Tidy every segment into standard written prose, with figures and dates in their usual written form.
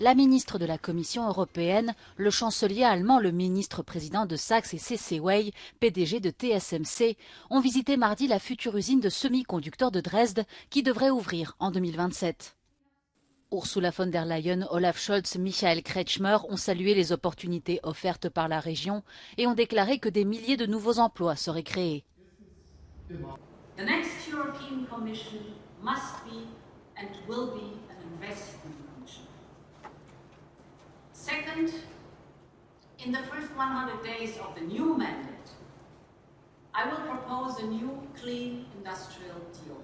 La ministre de la Commission européenne, le chancelier allemand, le ministre-président de Saxe et CCW, PDG de TSMC, ont visité mardi la future usine de semi-conducteurs de Dresde qui devrait ouvrir en 2027. Ursula von der Leyen, Olaf Scholz, Michael Kretschmer ont salué les opportunités offertes par la région et ont déclaré que des milliers de nouveaux emplois seraient créés. The next European Commission must be and will be an investment commission. Second, in the first 100 days of the new mandate, I will propose a new clean industrial deal.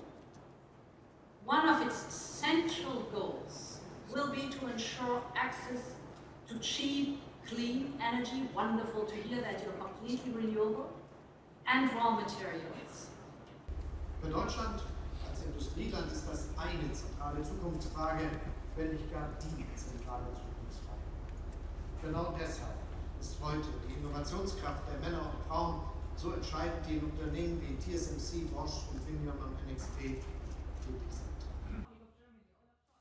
One of its central goals will be to ensure access to cheap, clean energy, wonderful to hear that you're completely renewable, and raw materials. Für Deutschland als Industrieland ist das eine zentrale Zukunftsfrage, wenn nicht gar die zentrale Zukunftsfrage. Genau deshalb ist heute die Innovationskraft der Männer und Frauen so entscheidend, die in Unternehmen wie TSMC, Bosch, Infineon und NXP tätig sind.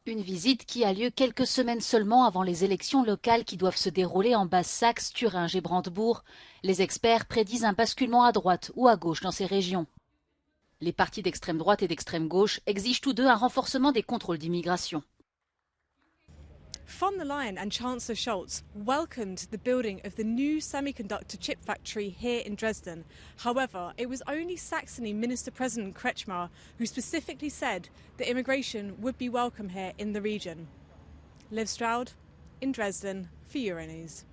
Une visite qui a lieu quelques semaines seulement avant les élections locales qui doivent se dérouler en Basse-Saxe, Thuringe et Brandebourg. Les experts prédisent un basculement à droite ou à gauche dans ces régions. Les partis d'extrême droite et d'extrême gauche exigent tous deux un renforcement des contrôles d'immigration. Von der Leyen and Chancellor Scholz welcomed the building of the new semiconductor chip factory here in Dresden. However, it was only Saxony Minister President Kretschmer who specifically said that immigration would be welcome here in the region. Liv Stroud in Dresden for Euronews.